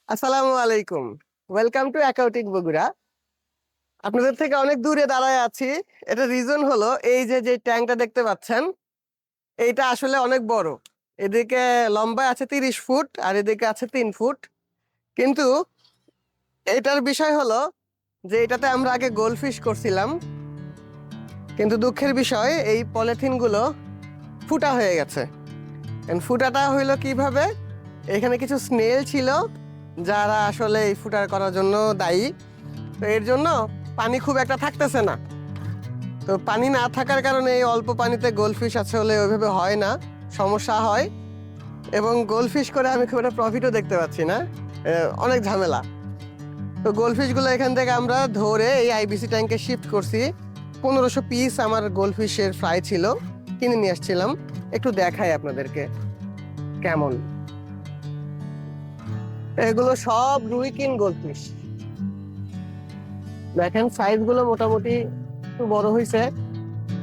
আসসালামু আলাইকুম। Welcome to accounting Bogura. আপনাদের থেকে অনেক দূরে দাঁড়ায় আছি। এটা রিজন হলো এই যে যে ট্যাঙ্কটা দেখতে পাচ্ছেন, এইটা আসলে অনেক বড়। এদিকে লম্বায় আছে 30 ফুট আর এদিকে আছে 3 ফুট। কিন্তু এটার বিষয় হলো যে এটাতে আমরা আগে গোল্ডফিশ করছিলাম, কিন্তু দুঃখের বিষয় এই পলিথিন গুলো ফুটা হয়ে গেছে। ফুটাটা হইলো কিভাবে? এখানে কিছু স্নেল ছিল যারা আসলে এই ফুটার করার জন্য দায়ী। তো এর জন্য পানি খুব একটা থাকতেছে না। তো পানি না থাকার কারণে এই অল্প পানিতে গোল্ডফিশ আছে হলে ওইভাবে হয় না, সমস্যা হয়। এবং গোল্ডফিশ করে আমি খুব একটা প্রফিটও দেখতে পাচ্ছি না, অনেক ঝামেলা। তো গোল্ডফিশগুলো এখান থেকে আমরা ধরে এই আইবিসি ট্যাঙ্কে শিফট করছি। 1500 পিস আমার গোল্ডফিশের ফ্রাই ছিল, কিনে নিয়ে আসছিলাম। একটু দেখাই আপনাদেরকে কেমন। এগুলো সব রুই কিং গোল্ডফিশ। দেখেন সাইজ গুলো মোটামুটি একটু বড় হয়েছে।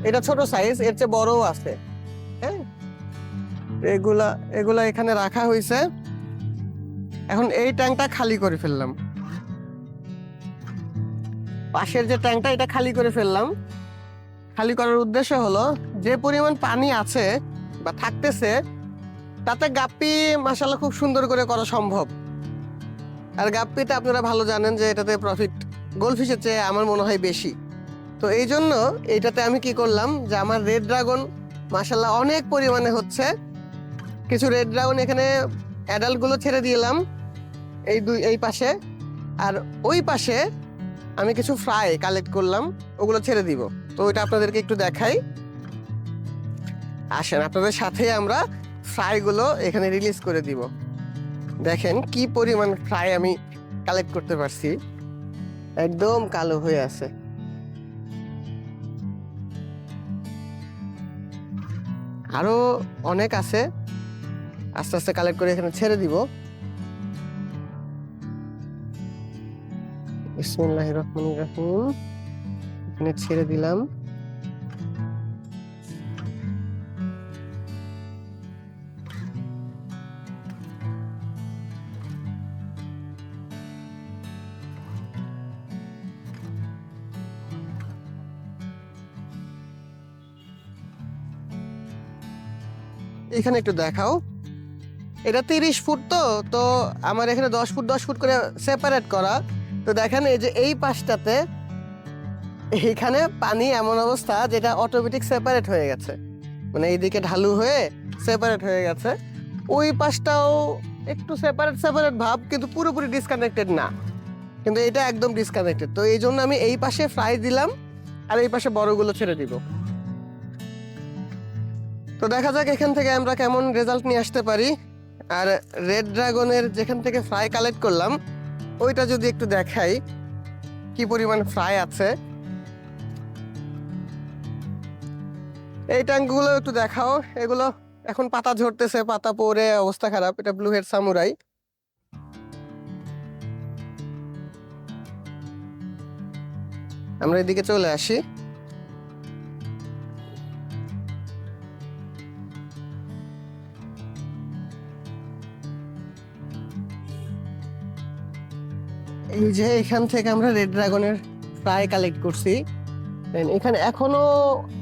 এটা ছোট সাইজ, এর চেয়ে বড়ও আছে। হ্যাঁ, এগুলা এগুলা এখানে রাখা হয়েছে। এখন এই ট্যাঙ্কটা খালি করে ফেললাম। পাশের যে ট্যাঙ্কটা এটা খালি করে ফেললাম। খালি করার উদ্দেশ্য হলো যে পরিমাণ পানি আছে বা থাকতেছে তাতে গাপ্পি মাশাআল্লাহ খুব সুন্দর করে করা সম্ভব। আর গাপ্পিতে আপনারা ভালো জানেন যে এটাতে প্রফিট গোল্ডফিশের চেয়ে আমার মনে হয় বেশি। তো এই জন্য এইটাতে আমি কি করলাম যে আমার রেড ড্রাগন মাশাআল্লাহ অনেক পরিমাণে হচ্ছে। কিছু রেড ড্রাগন এখানে অ্যাডাল্ট গুলো ছেড়ে দিলাম এই পাশে, আর ওই পাশে আমি কিছু ফ্রাই কালেক্ট করলাম, ওগুলো ছেড়ে দিব। তো ওইটা আপনাদেরকে একটু দেখাই। আসেন আপনাদের সাথে আমরা ফ্রাই গুলো এখানে রিলিজ করে দিব। দেখেন কি পরিমাণ ফ্রাই আমি কালেক্ট করতে পারছি, একদম কালো হয়ে আছে। আরো অনেক আছে, আস্তে আস্তে কালেক্ট করে এখানে ছেড়ে দিব। বিসমিল্লাহির রহমানির রহিম। এখানে ছেড়ে দিলাম। এখানে একটু দেখাও। এটা 30 ফুট, তো আমার এখানে 10 ফুট 10 ফুট করে সেপারেট করা। তো দেখেন এই যে এই পাশটাতে এইখানে পানি এমন অবস্থা যেটা অটোমেটিক সেপারেট হয়ে গেছে, মানে এইদিকে ঢালু হয়ে সেপারেট হয়ে গেছে। ওই পাশটাও একটু সেপারেট সেপারেট ভাব, কিন্তু পুরোপুরি ডিসকানেক্টেড না। কিন্তু এটা একদম ডিসকানেক্টেড। তো এই জন্য আমি এই পাশে ফ্রাই দিলাম আর এই পাশে বড়গুলো ছেড়ে দিব। তো দেখা যাক এখান থেকে আমরা কেমন রেজাল্ট নিয়ে আসতে পারি। আর রেড ড্রাগনের যেখান থেকে ফ্রাই কালেক্ট করলাম ওইটা যদি একটু দেখাই কি পরিমাণ ফ্রাই আছে। এই ট্যাঙ্কগুলো একটু দেখাও। এগুলো এখন পাতা ঝরতেছে, পাতা পড়ে অবস্থা খারাপ। এটা ব্লু হেড সামুরাই। আমরা এদিকে চলে আসি। এই যে এখান থেকে আমরা রেড ড্রাগনের ফ্রাই কালেক্ট করছি। এখানে এখনো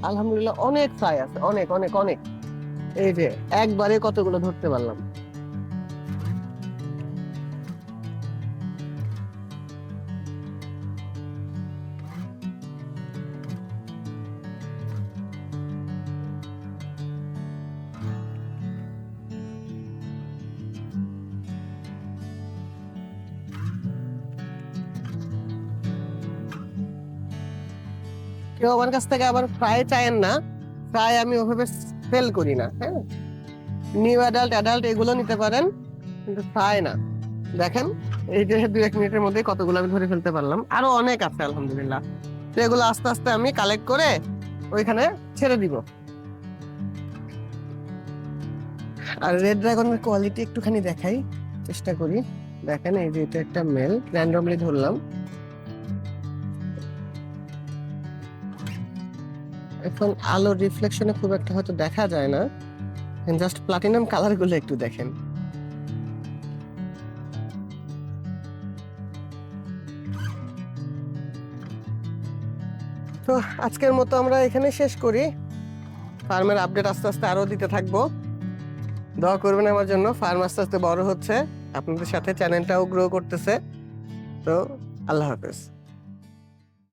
আলহামদুলিল্লাহ অনেক ফ্রাই আছে, অনেক অনেক অনেক। এই যে একবারে কতগুলো ধরতে পারলাম। কেউ আমার কাছ থেকে আবার ফ্রাই চায়েন না, ফ্রাই আমি ওভাবে সেল করি না। হ্যাঁ, নিউ অ্যাডাল্ট অ্যাডাল্ট এগুলো নিতে পারেন, কিন্তু ফ্রাই না। দেখেন এই যে 2-1 মিনিটের মধ্যে কতগুলো আমি ধরে ফেলতে পারলাম। আরো অনেক আছে আলহামদুলিল্লাহ। তো এগুলো আস্তে আস্তে আমি কালেক্ট করে ওইখানে ছেড়ে দিব। আর রেড ড্রাগনের কোয়ালিটি একটুখানি দেখাই, চেষ্টা করি। দেখেন এই যে এটা একটা মেল, র্যান্ডমলি ধরলাম। এখন আলোর রিফ্লেকশনে খুব একটা হয়তো দেখা যায় না, জাস্ট প্লাটিনাম কালার গুলো একটু দেখেন। তো আজকের মতো আমরা এখানে শেষ করি। ফার্মের আপডেট আস্তে আস্তে আরো দিতে থাকবো। দোয়া করবেন আমার জন্য, ফার্ম আস্তে আস্তে বড় হচ্ছে, আপনাদের সাথে চ্যানেলটাও গ্রো করতেছে। তো আল্লাহ হাফেজ।